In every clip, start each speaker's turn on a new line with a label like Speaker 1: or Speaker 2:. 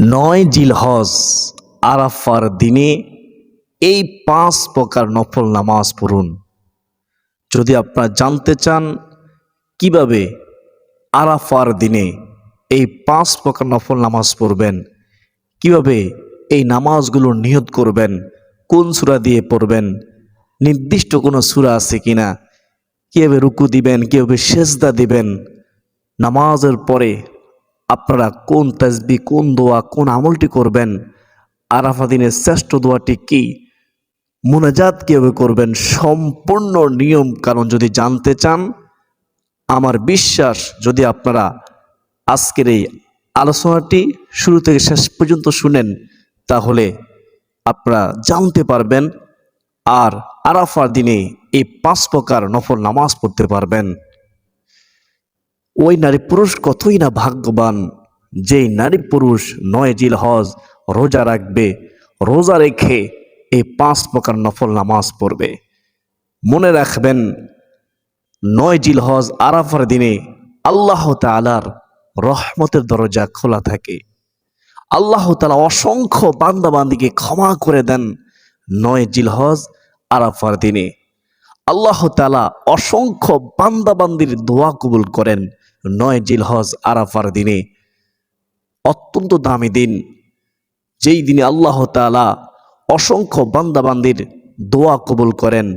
Speaker 1: নয় জিলহজ আরাফার দিনে এই ৫ প্রকার নফল নামাজ পড়ুন। যদি আপনারা জানতে চান কিভাবে আরাফার দিনে এই ৫ প্রকার নফল নামাজ পড়বেন, কিভাবে এই নামাজগুলোর নিয়ত করবেন, কোন সূরা দিয়ে পড়বেন, নির্দিষ্ট কোনো সূরা আছে কিনা, কীভাবে রুকু দিবেন, কীভাবে সেজদা দিবেন, নামাজের পরে আপনারা কোন তাসবিহ, কোন দোয়া, কোন আমলটি করবেন, আরাফা দিনের শ্রেষ্ঠ দোয়াটি কি, মুনাজাত কীভাবে করবেন, সম্পূর্ণ নিয়ম কারণ যদি জানতে চান, আমার বিশ্বাস যদি আপনারা আজকের এই আলোচনাটি শুরু থেকে শেষ পর্যন্ত শুনেন তাহলে আপনারা জানতে পারবেন আর আরাফার দিনে এই ৫ প্রকার নফল নামাজ পড়তে পারবেন। ওই নারী পুরুষ কতই না ভাগ্যবান যেই নারী পুরুষ ৯ জিলহজ রোজা রাখবে, রোজা রেখে এই ৫ প্রকার নফল নামাজ পড়বে। মনে রাখবেন ৯ জিলহজ আরাফার দিনে আল্লাহ তাআলার রহমতের দরজা খোলা থাকে। আল্লাহ তাআলা অসংখ্য বান্দাবান্দিকে ক্ষমা করে দেন ৯ জিলহজ আরাফার দিনে। আল্লাহ তাআলা অসংখ্য বান্দাবান্দির দোয়া কবুল করেন ৯ জিলহজ আরাফার দিনে। অত্যন্ত দামি দিন, যেই দিনে আল্লাহ তাআলা অসংখ্য বান্দাবান্দির দোয়া কবুল করেন,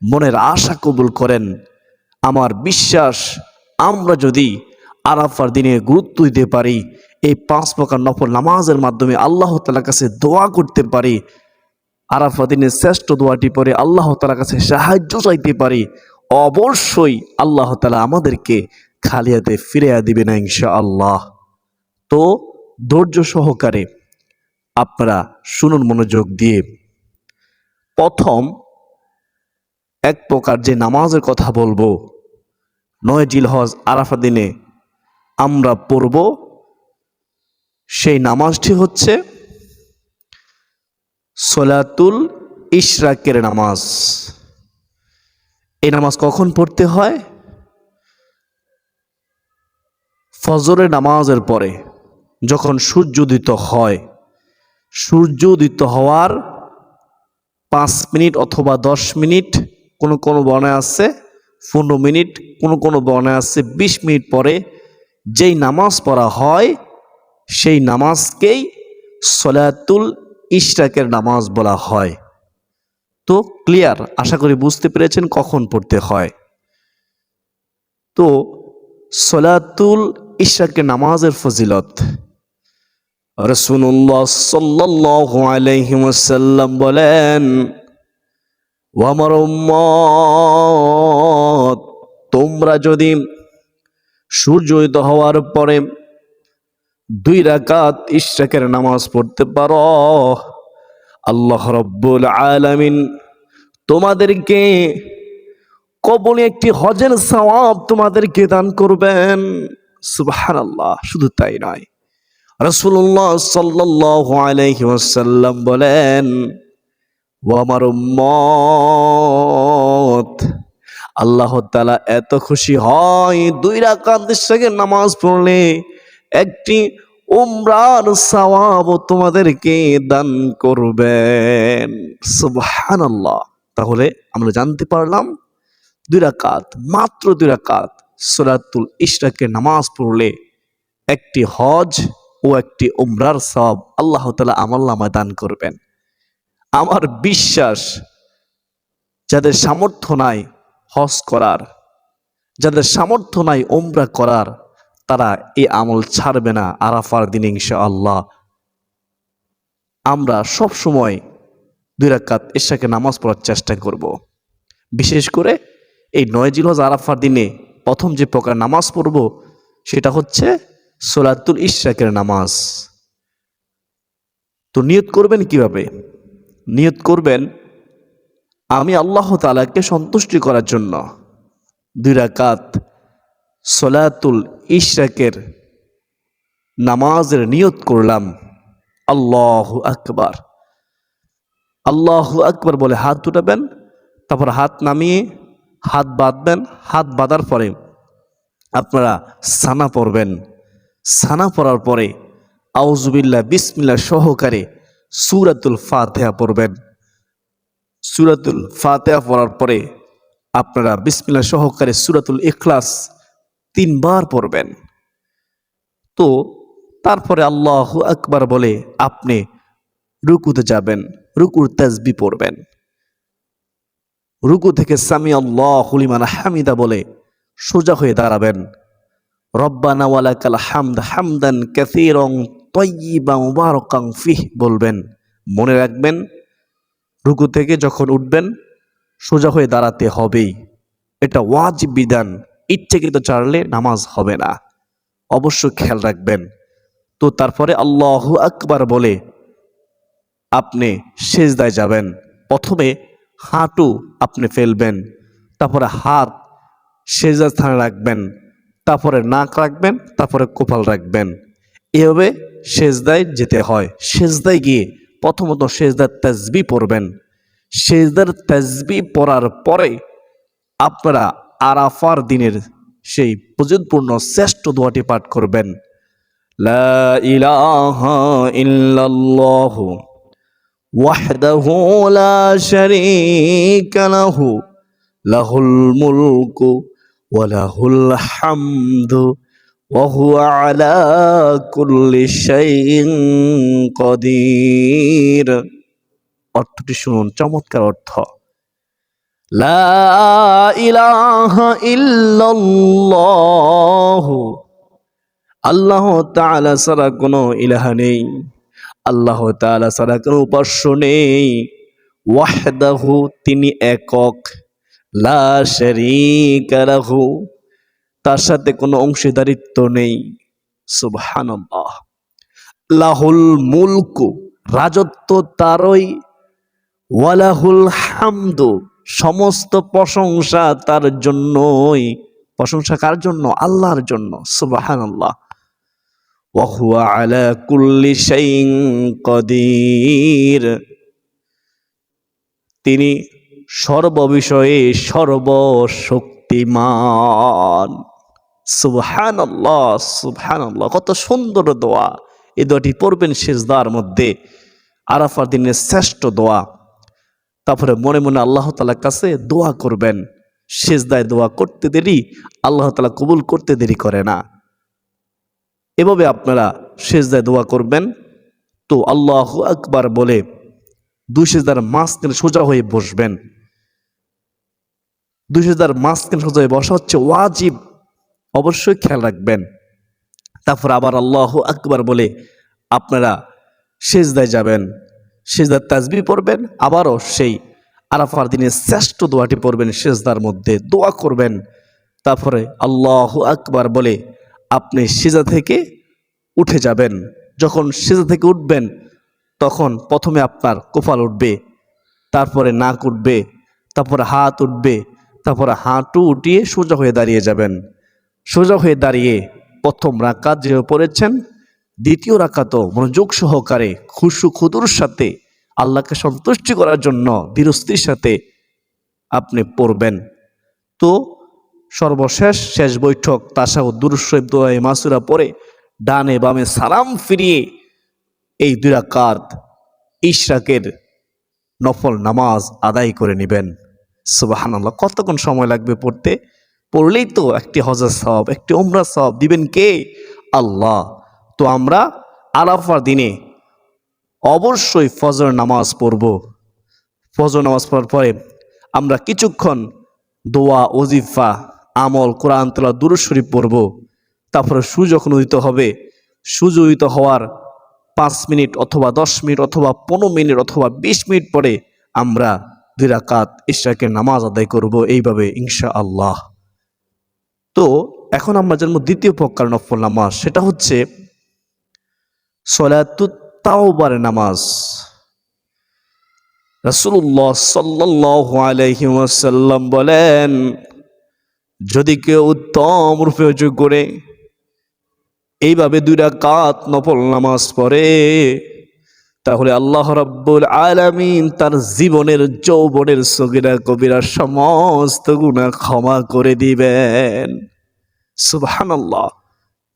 Speaker 1: মনের আশা কবুল করেন। আমার বিশ্বাস আমরা যদি আরাফার দিনে গুরুত্ব দিতে পারি, এই ৫ প্রকার নফল নামাজের মাধ্যমে আল্লাহ তাআলার কাছে দোয়া করতে পারি, আরাফা দিনের শ্রেষ্ঠ দোয়াটি পরে আল্লাহ তাআলার কাছে সাহায্য চাইতে পারি, অবশ্যই আল্লাহ তাআলা আমাদেরকে খালি হাতে ফিরিয়ে দিবে না ইনশাআল্লাহ। তো ধৈর্য সহকারে আপনারা শুনুন মনোযোগ দিয়ে। প্রথম এক প্রকার যে নামাজের কথা বলবো ৯ জিলহজ আরাফা দিনে আমরা পড়ব, সেই নামাজটি হচ্ছে সলাতুল ইশরাকের নামাজ। এই নামাজ কখন পড়তে হয়? ফজরের নামাজের পরে যখন সূর্য উদিত হয়, সূর্য উদিত হওয়ার ৫ মিনিট অথবা ১০ মিনিট, কোনো কোনো বর্ণায় আছে ১৫ মিনিট, কোনো কোনো বর্ণায় আছে ২০ মিনিট পরে যেই নামাজ পড়া হয় সেই নামাজকেই সলাতুল ইশরাকের নামাজ বলা হয়। তো ক্লিয়ার, আশা করি বুঝতে পেরেছেন কখন পড়তে হয়। তো সলাতুল ইশরাকের নামাজের ফজিলত রাসূলুল্লাহ সাল্লাল্লাহু আলাইহি ওয়াসাল্লাম বলেন, ও আমার উম্মত, তোমরা যদি সূর্য উদয় হওয়ার পরে ২ রাকাত ইশরাকের নামাজ পড়তে পারো, আল্লাহ রাব্বুল আলামিন তোমাদেরকে কবুল একটি হজের সওয়াব তোমাদেরকে দান করবেন। সুবহানাল্লাহ। শুধু তাই নয়, রাসূলুল্লাহ সাল্লাল্লাহু আলাইহি ওয়াসাল্লাম বলেন, ও আমার উম্মত, আল্লাহ তাআলা এত খুশি হয় ২ রাকাত ইশরাকের নামাজ পড়লে একটি উমরার সওয়াব তোমাদেরকে দান করবেন। সুবহানাল্লাহ। তাহলে আমরা জানতে পারলাম ২ রাকাত, মাত্র ২ রাকাত সলাতুল ইশরাকের নামাজ পড়লে একটি হজ ও একটি উমরার সওয়াব আল্লাহ তাআলা আমলনামায় দান করবেন। আমার বিশ্বাস যাদের সামর্থ্য নাই হজ করার, যাদের সামর্থ্য নাই উমরা করার, তারা এই আমল ছাড়বে না আরাফার দিনে ইনশাআল্লাহ। আমরা সব সময় ২ রাকাত ইশরাকের নামাজ পড়ার চেষ্টা করব। বিশেষ করে এই ৯ জিলহজ আরাফার দিনে প্রথম যে প্রকার নামাজ পড়ব সেটা হচ্ছে সলাতুল ইশরাকের নামাজ। তো নিয়ত করবেন কিভাবে? নিয়ত করবেন আমি আল্লাহ তাআলাকে সন্তুষ্টি করার জন্য ২ রাকাত সলাতুল ইশরাকের নামাজের নিয়ত করলাম। আল্লাহু আকবার, আল্লাহু আকবার বলে হাত উঠাবেন, তারপর হাত নামিয়ে হাত বাঁধবেন। হাত বাঁধার পরে আপনারা সানা পড়বেন। সানা পড়ার পরে আউযুবিল্লাহ বিসমিল্লাহ সহকারে সূরাতুল ফাতিহা পড়বেন। সূরাতুল ফাতিহা পড়ার পরে আপনারা বিসমিল্লাহ সহকারে সূরাতুল ইখলাস 3 বার পড়বেন। তো তারপরে আল্লাহু আকবার বলে আপনি রুকুতে যাবেন, রুকুর তাসবিহ পড়বেন। রুকু থেকে সামি আল্লাহু লিমান হামিদা বলে সোজা হয়ে দাঁড়াবেন। রব্বানা ওয়ালাকাল হামদ হামদান কাসীরান তাইয়্যিবান মুবারাকান ফিহ বলবেন। মনে রাখবেন, রুকু থেকে যখন উঠবেন সোজা হয়ে দাঁড়াতে হবেই। এটা ওয়াজিব বিধান, ইচ্ছাকৃত ছাড়লে নামাজ হবে না, অবশ্যই খেয়াল রাখবেন। তো তারপরে আল্লাহু আকবার বলে আপনি সিজদায় যাবেন। প্রথমে হাঁটু আপনি ফেলবেন, তারপরে হাত সিজদার স্থানে রাখবেন, তারপরে নাক রাখবেন, তারপরে কপাল রাখবেন। এভাবে সিজদায় যেতে হয়। সিজদায় গিয়ে প্রথমত সিজদার তাসবিহ পড়বেন। সিজদার তাসবিহ পড়ার পরে আপনারা আরাফার দিনের সেই ফজিলতপূর্ণ শ্রেষ্ঠ দোয়াটি পাঠ করবেন। লা ইলাহা ইল্লাল্লাহু ওয়াহদাহু লা শারীকা লাহু লাহুল মুলকু ওয়া লাহুল হামদু ওয়া হুয়া আলা কুল্লি শাইইন কাদির। অর্থটি শুনুন, চমৎকার অর্থ। লা ইলাহা ইল্লাল্লাহু, আল্লাহ তাআলা ছাড়া কোনো ইলাহা নেই, আল্লাহ তাআলা ছাড়া কোনো উপাস্য নেই। ওয়াহদাহু, তিনি একক। লা শারীকা লাহু, তার সাথে কোনো অংশীদারিত্ব নেই। সুবহানাল্লাহ। লাহুল মুলকু, রাজত্ব তারই। ওয়ালাহুল হামদু, সমস্ত প্রশংসা তার জন্যই। প্রশংসা কার জন্য? আল্লাহর জন্য। সুবহানাল্লাহ। ওয়া হুয়া আলা কুল্লি শাইইন কাদির, তিনি সর্ববিষয়ে সর্বশক্তিমান। সুবহানাল্লাহ, সুবহানাল্লাহ। কত সুন্দর দোয়া। এই দোয়াটি পড়বেন সিজদার মধ্যে, আরাফার দিনের শ্রেষ্ঠ দোয়া। তারপরে মনে মনে আল্লাহ তাআলার কাছে দোয়া করবেন। সিজদায় দোয়া করতে দেরি আল্লাহ তাআলা কবুল করতে দেরি করে না। এভাবে আপনারা সিজদায় দোয়া করবেন। তো আল্লাহু আকবার বলে দুই সিজদার মাঝখানে সোজা হয়ে বসবেন। দুই সিজদার মাঝখানে সোজা হয়ে বসা হচ্ছে ওয়াজিব, অবশ্যই খেয়াল রাখবেন। তারপর আবার আল্লাহু আকবার বলে আপনারা সিজদায় যাবেন, সিজদার তাসবিহ পড়বেন, আবারও সেই আরাফার দিনের শ্রেষ্ঠ দোয়াটি পড়বেন, সিজদার মধ্যে দোয়া করবেন। তারপরে আল্লাহু আকবার বলে আপনি সিজদা থেকে উঠে যাবেন। যখন সিজদা থেকে উঠবেন তখন প্রথমে আপনার কপাল উঠবে, তারপরে নাক উঠবে, তারপরে হাত উঠবে, তারপরে হাঁটু উঠিয়ে সোজা হয়ে দাঁড়িয়ে যাবেন। সোজা হয়ে দাঁড়িয়ে প্রথম রাকাত যেভাবে পড়েছেন, দ্বিতীয় রাকাতও মনোযোগ সহকারে খুশু খুদুর সাথে আল্লাহকে সন্তুষ্টি করার জন্য ধীরস্থির সাথে আপনি পড়বেন। তো সর্বশেষ শেষ বৈঠক তাশাহুদ, দুরূদ শরীফ, দোয়া মাসুরা পড়ে ডানে বামে সালাম ফিরিয়ে এই 2 রাকাত ইশরাকের নফল নামাজ আদায় করে নেবেন। সুবহানাল্লাহ। কতক্ষণ সময় লাগবে পড়তে? পড়লেই তো একটি হজের সওয়াব, একটি উমরার সওয়াব দিবেন কে? আল্লাহ। তো আমরা আরাফার দিনে অবশ্যই ফজর নামাজ পড়ব। ফজর নামাজ পড়ার পরে আমরা কিছুক্ষণ দোয়া, ওজিফা, আমল, কোরআন তেলাওয়াত, দুরূদ শরীফ পড়ব। তারপরে সূর্য যখন উদিত হবে, সূর্য উদিত হওয়ার 5 মিনিট অথবা 10 মিনিট অথবা 15 মিনিট অথবা 20 মিনিট পরে আমরা 2 রাকাত ইশরাকের নামাজ আদায় করব, এইভাবে ইনশাআল্লাহ। তো এখন আমরা জানবো দ্বিতীয় প্রকার নফল নামাজ, সেটা হচ্ছে সলাতুত তাওবার নামাজ। রাসূলুল্লাহ সাল্লাল্লাহু আলাইহি ওয়াসাল্লাম বলেন, যদি কেউ উত্তম রূপে ওযু করে এইভাবে 2 রাকাত নফল নামাজ পড়ে, তাহলে আল্লাহ রাব্বুল আলামিন তার জীবনের যৌবনের সগীরা কবিরা সমস্ত গুনাহ ক্ষমা করে দিবেন। সুবহানাল্লাহ।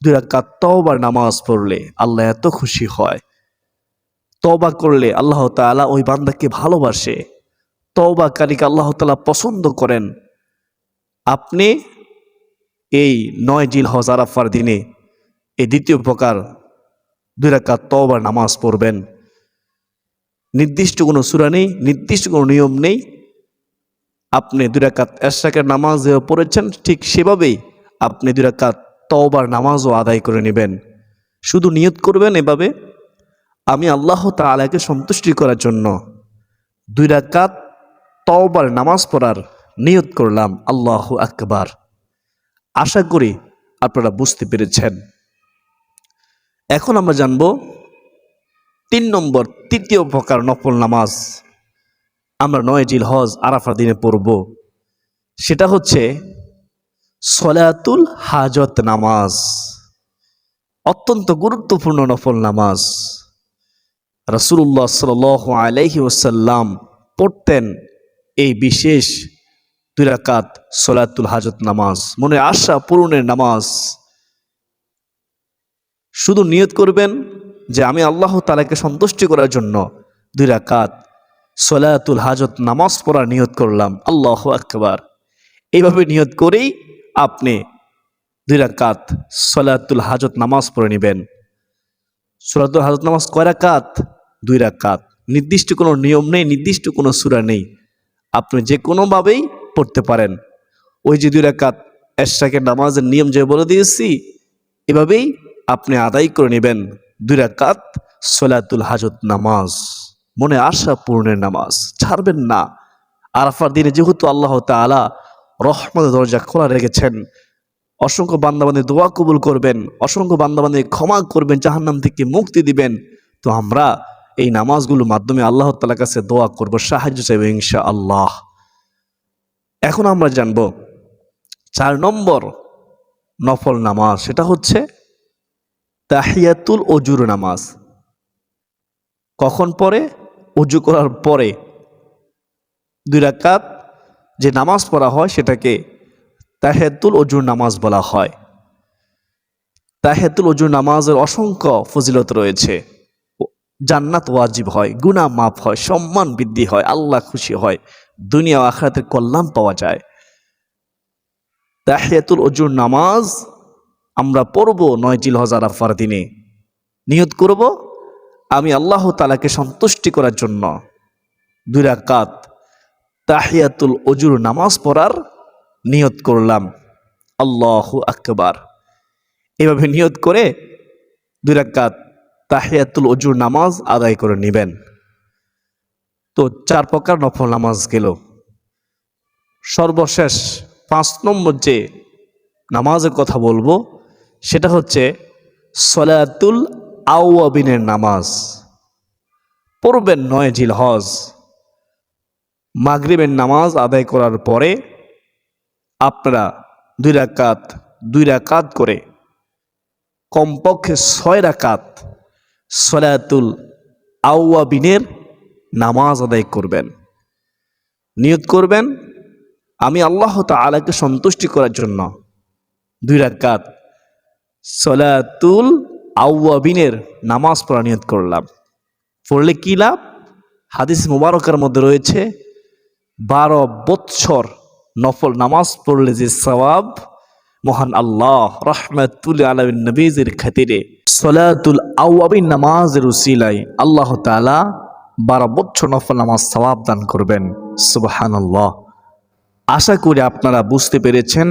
Speaker 1: 2 রাকাত তওবার নামাজ পড়লে আল্লাহ এত খুশি হয়। তওবা করলে আল্লাহ তাআলা ওই বান্দাকে ভালোবাসে, তওবাকারীকে আল্লাহ তাআলা পছন্দ করেন। আপনি এই 9 জিলহজ আরাফার দিনে এই দ্বিতীয় প্রকার 2 রাকাত তওবার নামাজ পড়বেন। নির্দিষ্ট কোনো সূরা নেই, নির্দিষ্ট কোনো নিয়ম নেই। আপনি 2 রাকাত এশরাকের নামাজ যেভাবে পড়েছেন ঠিক সেভাবেই আপনি 2 রাকাত তওবার নামাজও আদায় করে নেবেন। শুধু নিয়ত করবেন এভাবে, আমি আল্লাহ তাআলাকে সন্তুষ্টি করার জন্য 2 রাকাত তওবার নামাজ পড়ার নিয়ত করলাম। আল্লাহু আকবার। আশা করি আপনারা বুঝতে পেরেছেন। এখন আমরা জানব 3 নম্বর, তৃতীয় প্রকার নফল নামাজ আমরা 9 জিলহজ আরাফার দিনে পড়ব। সেটা হচ্ছে সলাতুল হাজত নামাজ। অত্যন্ত গুরুত্বপূর্ণ নফল নামাজ। রাসূলুল্লাহ সাল্লাল্লাহু আলাইহি ওয়াসাল্লাম পড়তেন এই বিশেষ 2 রাকাত সলাতুল হাজত নামাজ, মনের আশা পূরণের নামাজ। শুধু নিয়ত করবেন যে আমি আল্লাহ তাআলাকে সন্তুষ্টি করার জন্য 2 রাকাত সলাতুল হাজত নামাজ পড়ার নিয়ত করলাম। আল্লাহু আকবার। এইভাবে নিয়ত করেই আপনি 2 রাকাত সলাতুল হাজত নামাজ পড়ে নেবেন। সলাতুল হাজত নামাজ কয় রাকাত? 2 রাকাত। নির্দিষ্ট কোনো নিয়ম নেই, নির্দিষ্ট কোনো সূরা নেই, আপনি যে কোনোভাবেই পড়তে পারেন। ওই যে 2 রাকাত এশরাকের নামাজের নিয়ম যে বলে দিয়েছি, এভাবেই আপনি আদায় করে নেবেন 2 রাকাত সলাতুল হাজত নামাজ, মনে আশা পূর্ণের নামাজ। ছাড়বেন না। আরাফার দিনে যেহেতু আল্লাহ তাআলা রহমতের দরজা খোলা রেখেছেন, অসংখ্য বান্দাবান্দি দোয়া কবুল করবেন, অসংখ্য বান্দাবান্দি ক্ষমা করবেন, জাহান্নাম থেকে মুক্তি দিবেন। তো আমরা এই নামাজগুলোর মাধ্যমে আল্লাহ তাআলার কাছে দোয়া করব, সাহায্য চাইব ইনশাআল্লাহ। এখন আমরা জানব 4 নম্বর নফল নামাজ, সেটা হচ্ছে তাহিয়াতুল ওজুর নামাজ। কখন পড়ে? ওযু করার পরে 2 রাকাত যে নামাজ পড়া হয় সেটাকে তাহিয়াতুল ওজুর নামাজ বলা হয়। তাহিয়াতুল ওজুর নামাজের অসংখ্য ফজিলত রয়েছে। জান্নাত ওয়াজিব হয়, গুনাহ মাফ হয়, সম্মান বৃদ্ধি হয়, আল্লাহ খুশি হয়, দুনিয়া ও আখিরাতের কল্যাণ পাওয়া যায়। তাহিয়াতুল ওজুর নামাজ আমরা পড়ব 9 জিলহজ আরাফার দিনে। নিয়ত করব আমি আল্লাহ তাআলাকে সন্তুষ্টি করার জন্য 2 রাকাত তাহিয়াতুল ওজুর নামাজ পড়ার নিয়ত করলাম। আল্লাহু আকবার। এভাবে নিয়ত করে 2 রাকাত তাহিয়াতুল ওজুর নামাজ আদায় করে নেবেন। তো 4 প্রকার নফল নামাজ গেল। সর্বশেষ 5 নম্বর যে নামাজের কথা বলবো সেটা হচ্ছে সলাতুল আওয়াবিনের নামাজ। পড়বেন 9 জিলহজ মাগরিবের নামাজ আদায় করার পরে আপনারা 2 রাকাত করে কমপক্ষে 6 রাকাত সলাতুল আওয়াবিনের নামাজ আদায় করবেন। নিয়ত করবেন আমি আল্লাহ তাআলাকে সন্তুষ্টি করার জন্য 2 রাকাত সলাতুল আওয়াবিনের নামাজ পড়া নিয়ত করলাম। পড়লে কি লাভ? হাদিস মুবারকের মধ্যে রয়েছে 12 বৎসর নফল নামাজ পড়লে যে সওয়াব, মহান আল্লাহ রাহমাতুল আলামিন নবীজির খাতিরে সলাতুল আওয়াবিন নামাজের উসিলায় আল্লাহ তাআলা 12 বৎসর নফল নামাজ সওয়াব দান করবেন। সুবহানাল্লাহ। আশা করি আপনারা বুঝতে পেরেছেন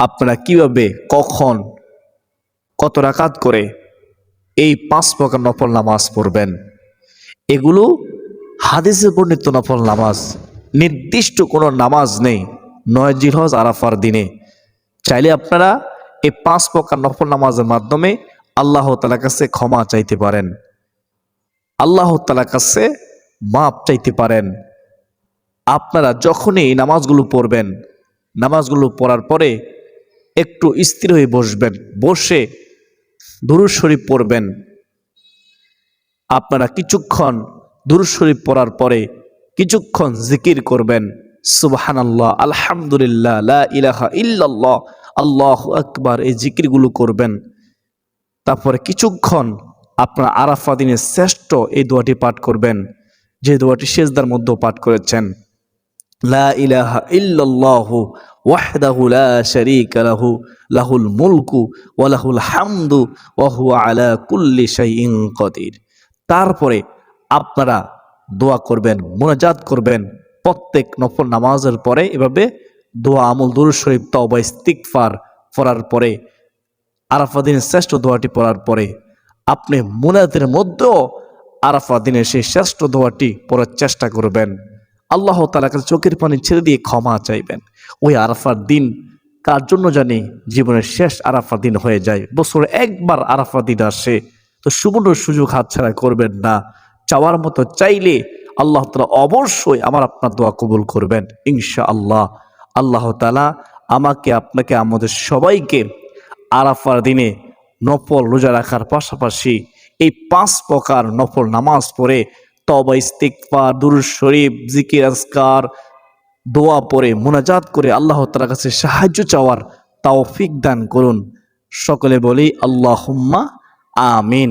Speaker 1: আপনারা কিভাবে, কখন, কত রাকাত করে এই 5 প্রকার নফল নামাজ পড়বেন। এগুলো হাদিসে বর্ণিত নফল নামাজ, নির্দিষ্ট কোনো নামাজ নেই 9 জিলহজ আরাফার দিনে। চাইলে আপনারা এই 5 প্রকার নফল নামাজের মাধ্যমে আল্লাহ তাআলার কাছে ক্ষমা চাইতে পারেন, আল্লাহ তাআলার কাছে মাপ চাইতে পারেন। আপনারা যখনই এই নামাজগুলো পড়বেন, নামাজগুলো পড়ার পরে একটু স্থির হয়ে বসবেন, বসে দুরূদ শরীফ পড়বেন। আপনারা কিছুক্ষণ দুরূদ শরীফ পড়ার পরে কিছুক্ষণ জিকির করবেন, সুবহানাল্লাহ, আলহামদুলিল্লাহ, লা ইলাহা ইল্লাল্লাহ, আল্লাহু আকবার এই জিকিরগুলো করবেন। তারপরে কিছুক্ষণ আপনার আরাফা দিনের শ্রেষ্ঠ এই দোয়াটি পাঠ করবেন, যে দোয়াটি সিজদার মধ্যেও পাঠ করেছেন। লা ইলাহা ইল্লাল্লাহু ওয়াহদাহু লা শারীকা লাহু লাহুল মুলকু ওয়া লাহুল হামদু ওয়া হুয়া আলা কুল্লি শাইইন কাদির। তারপরে আপনারা দোয়া করবেন, মুনাজাত করবেন। প্রত্যেক নফল নামাজের পরে এভাবে দোয়া, আমল, দুরূদ শরীফ, তওবা, ইস্তিগফার পড়ার পরে, আরাফা দিনের শ্রেষ্ঠ দোয়াটি পড়ার পরে আপনি মুনাজাতের মধ্যেও আরাফা দিনের সেই শ্রেষ্ঠ দোয়াটি পড়ার চেষ্টা করবেন। আল্লাহ তাআলার কাছে চোখের পানি ছেড়ে দিয়ে ক্ষমা চাইবেন। ওই আরাফার দিন কার জন্য জানি জীবনের শেষ আরাফার দিন হয়ে যায়, বছরে একবার আরাফা দিন আসে, তো সুবর্ণ সুযোগ হাতছাড়া করবেন না। চাওয়ার মতো চাইলে আল্লাহ তাআলা অবশ্যই আমার আপনার দোয়া কবুল করবেন ইনশাআল্লাহ। আল্লাহ তাআলা আমাকে, আপনাকে, আমাদের সবাইকে আরাফার দিনে নফল রোজা রাখার পাশাপাশি এই 5 প্রকার নফল নামাজ পড়ে তওবা, ইস্তিগফার, দুরূদ শরীফ, জিকির, আজকার, দোয়া পড়ে মুনাজাত করে আল্লাহ তাআলার কাছে সাহায্য চাওয়ার তৌফিক দান করুন। সকলে বলি আল্লাহুম্মা আমিন।